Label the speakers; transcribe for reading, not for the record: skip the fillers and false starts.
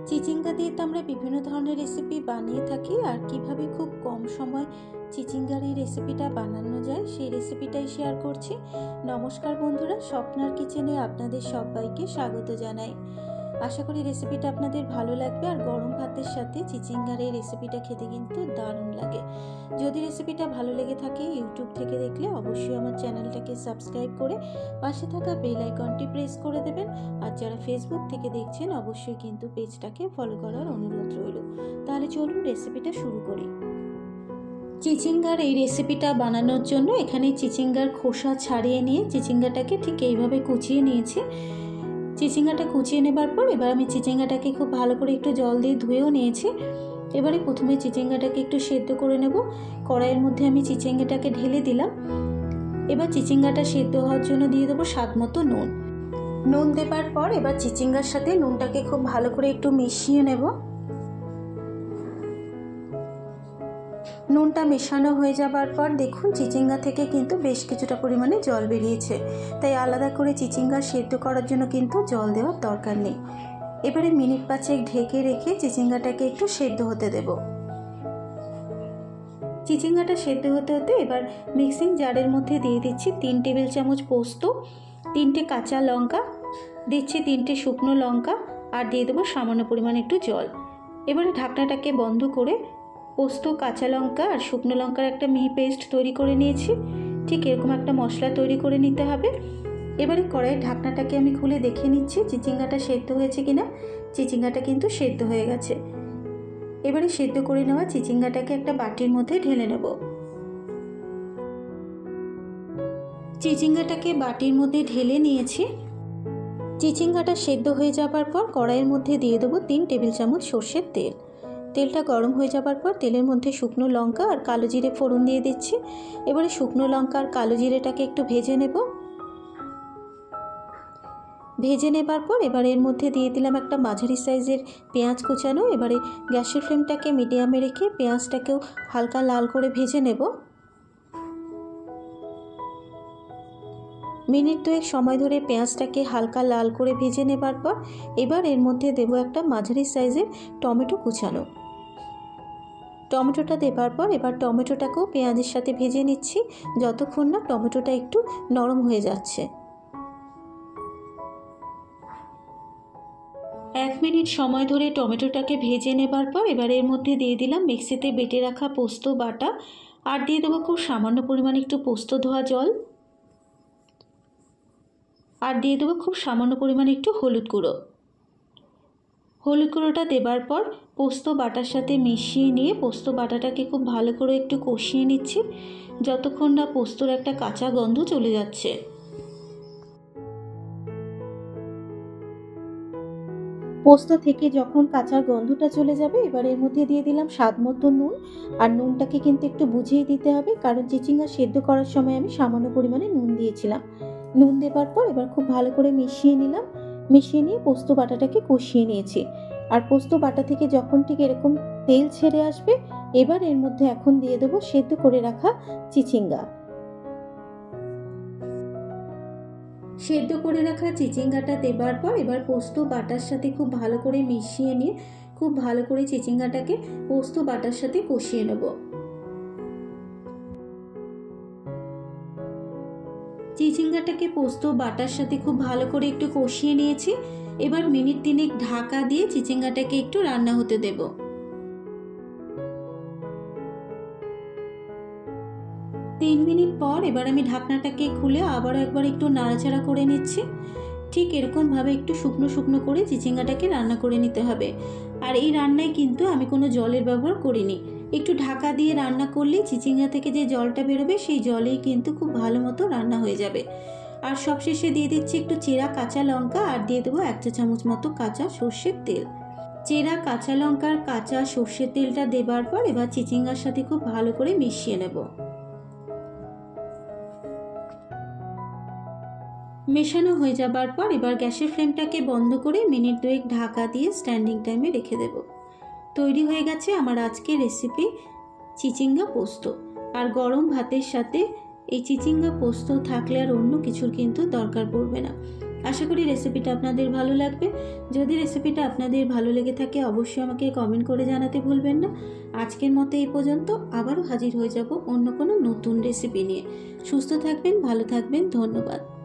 Speaker 1: চিচিঙ্গা দিয়ে তো আমরা বিভিন্ন ধরনের রেসিপি বানিয়ে থাকি, আর কিভাবে খুব কম সময় চিচিঙ্গার এই রেসিপিটা বানানো যায় সেই রেসিপিটাই শেয়ার করছি। নমস্কার বন্ধুরা, স্বপ্নার কিচেনে আপনাদের সবাইকে স্বাগত জানাই। আশা করি রেসিপিটা আপনাদের ভালো লাগবে, আর গরম ভাতের সাথে চিচিঙ্গার এই রেসিপিটা খেতে কিন্তু দারুণ লাগে। যদি রেসিপিটা ভালো লেগে থাকে ইউটিউব থেকে দেখলে অবশ্যই আমার চ্যানেলটাকে সাবস্ক্রাইব করে পাশে থাকা বেল আইকনটি প্রেস করে দেবেন, আর যারা ফেসবুক থেকে দেখছেন অবশ্যই কিন্তু পেজটাকে ফলো করার অনুরোধ রইল। তাহলে চলুন রেসিপিটা শুরু করি। চিচিঙ্গার এই রেসিপিটা বানানোর জন্য এখানে চিচিঙ্গার খোসা ছাড়িয়ে নিয়ে চিচিঙ্গাটাকে ঠিক এইভাবে কুচিয়ে নিয়েছি। চিচিঙ্গাটা কুচিয়ে নেবার পর এবার আমি চিচিঙ্গাটাকে খুব ভালো করে একটু জল দিয়ে ধুয়েও নিয়েছি। এবারে প্রথমে চিচিঙ্গাটাকে একটু সেদ্ধ করে নেব। কড়াইয়ের মধ্যে আমি চিচিঙ্গাটাকে ঢেলে দিলাম। এবার চিচিঙ্গাটা সেদ্ধ হওয়ার জন্য দিয়ে দেবো স্বাদ মতো নুন। নুন দেবার পর এবার চিচিঙ্গার সাথে নুনটাকে খুব ভালো করে একটু মিশিয়ে নেব। নুনটা মেশানো হয়ে যাবার পর দেখুন চিচিঙ্গা থেকে কিন্তু বেশ কিছুটা পরিমাণে জল বেরিয়েছে, তাই আলাদা করে চিচিঙ্গা সেদ্ধ করার জন্য কিন্তু জল দেওয়ার দরকার নেই। এবারে মিনিট 5 ঢেকে রেখে চিচিঙ্গাটাকে একটু সেদ্ধ হতে দেব। চিচিঙ্গাটা সেদ্ধ হতে হতে এবার মিক্সিং জারের মধ্যে দিয়ে দিচ্ছি 3 টেবিল চামচ পোস্ত, 3টে কাঁচা লঙ্কা, দিচ্ছি 3টে শুকনো লঙ্কা, আর দিয়ে দেবো সামান্য পরিমাণে একটু জল। এবারে ঢাকনাটাকে বন্ধ করে পোস্ত, কাঁচা লঙ্কা আর শুকনো লঙ্কার একটা মিহি পেস্ট তৈরি করে নিয়েছি। ঠিক এরকম একটা মশলা তৈরি করে নিতে হবে। এবারে কড়াইয়ের ঢাকনাটাকে আমি খুলে দেখে নিচ্ছি চিচিঙ্গাটা সেদ্ধ হয়েছে কিনা। চিচিঙ্গাটা কিন্তু সেদ্ধ হয়ে গেছে। এবারে সেদ্ধ করে নেওয়া চিচিঙ্গাটাকে একটা বাটির মধ্যে ঢেলে নেব। চিচিঙ্গাটাকে বাটির মধ্যে ঢেলে নিয়েছি। চিচিঙ্গাটা সেদ্ধ হয়ে যাবার পর কড়াইয়ের মধ্যে দিয়ে দেবো 3 টেবিল চামচ সর্ষের তেল। তেলটা গরম হয়ে যাবার পর তেলের মধ্যে শুকনো লঙ্কা আর কালো জিরে ফোড়ন দিয়ে দিচ্ছি। এবারে শুকনো লঙ্কা আর কালো জিরেটাকে একটু ভেজে নেব। ভেজে নেবার পর এবার এর মধ্যে দিয়ে দিলাম একটা মাঝারি সাইজের পেঁয়াজ কুচানো। এবারে গ্যাসের ফ্লেমটাকে মিডিয়ামে রেখে পেঁয়াজটাকেও হালকা লাল করে ভেজে নেব। মিনিট 2 সময় ধরে পেঁয়াজটাকে হালকা লাল করে ভেজে নেবার পর এবার এর মধ্যে দেব একটা মাঝারি সাইজের টমেটো কুচানো। টমেটোটা দেবার পর এবার টমেটোটাকেও পেঁয়াজের সাথে ভেজে নিচ্ছি যতক্ষণ না টমেটোটা একটু নরম হয়ে যাচ্ছে। 1 মিনিট সময় ধরে টমেটোটাকে ভেজে নেবার পর এবার এর মধ্যে দিয়ে দিলাম মিক্সিতে বেটে রাখা পোস্ত বাটা, আর দিয়ে দেবো খুব সামান্য পরিমাণে একটু পোস্ত ধোয়া জল, আর দিয়ে দেবো খুব সামান্য পরিমাণে একটু হলুদ গুঁড়ো। হলুদ গুঁড়োটা দেবার পর পোস্ত বাটার সাথে মিশিয়ে নিয়ে পোস্ত বাটাটাকে খুব ভালো করে একটু কষিয়ে নিচ্ছি যতক্ষণ না পোস্তর একটা কাঁচা গন্ধ চলে যাচ্ছে। পোস্ত থেকে যখন কাঁচা গন্ধটা চলে যাবে এবার এর মধ্যে দিয়ে দিলাম স্বাদ মতো নুন, আর নুনটাকে কিন্তু একটু বুঝিয়ে দিতে হবে কারণ চিচিঙ্গা সেদ্ধ করার সময় আমি সামান্য পরিমাণে নুন দিয়েছিলাম। নুন দেবার পর এবার খুব ভালো করে মিশিয়ে নিলাম। মিশিয়ে নিয়ে পোস্ত বাটাটাকে কষিয়ে নিয়েছি, আর পোস্ত বাটা থেকে যখন ঠিক এরকম তেল ছেড়ে আসবে এবার এর মধ্যে এখন দিয়ে দেবো সেদ্ধ করে রাখা চিচিঙ্গা। সেদ্ধ করে রাখা চিচিঙ্গাটা দেবার পর এবার পোস্ত বাটার সাথে খুব ভালো করে মিশিয়ে নিয়ে খুব ভালো করে চিচিঙ্গাটাকে পোস্ত বাটার সাথে কষিয়ে নেব। চিচিঙ্গাটাকে পোস্ত বাটার সাথে খুব ভালো করে একটু কষিয়ে নিয়েছি। এবার মিনিট 3 ঢাকা দিয়ে চিচিঙ্গাটাকে একটু রান্না হতে দেব। 3 মিনিট পর এবার আমি ঢাকনাটাকে খুলে আবারও একবার একটু নাড়াচাড়া করে নিচ্ছি। ঠিক এরকমভাবে একটু শুকনো শুকনো করে চিচিঙ্গাটাকে রান্না করে নিতে হবে। আর এই রান্নায় কিন্তু আমি কোনো জলের ব্যবহার করিনি। একটু ঢাকা দিয়ে রান্না করলেই চিচিঙ্গা থেকে যে জলটা বেরোবে সেই জলেই কিন্তু খুব ভালো মতো রান্না হয়ে যাবে। আর সবশেষে দিয়ে দিচ্ছি একটু চেরা কাঁচা লঙ্কা, আর দিয়ে দেবো 1 চা চামচ মতো কাঁচা সর্ষের তেল। চেরা কাঁচা লঙ্কার কাঁচা সর্ষের তেলটা দেবার পর এবার চিচিঙ্গার সাথে খুব ভালো করে মিশিয়ে নেব। মেশানো হয়ে যাবার পর এবার গ্যাসের ফ্লেমটাকে বন্ধ করে মিনিট 2 ঢাকা দিয়ে স্ট্যান্ডিং টাইমে রেখে দেব। তৈরি হয়ে গেছে আমার আজকের রেসিপি চিচিঙ্গা পোস্ত। আর গরম ভাতের সাথে এই চিচিঙ্গা পোস্ত থাকলে আর অন্য কিছুর কিন্তু দরকার পড়বে না। আশা করি রেসিপিটা আপনাদের ভালো লাগবে। যদি রেসিপিটা আপনাদের ভালো লেগে থাকে অবশ্যই আমাকে কমেন্ট করে জানাতে ভুলবেন না। আজকের মতো এই পর্যন্ত, আবারও হাজির হয়ে যাব অন্য কোনো নতুন রেসিপি নিয়ে। সুস্থ থাকবেন, ভালো থাকবেন, ধন্যবাদ।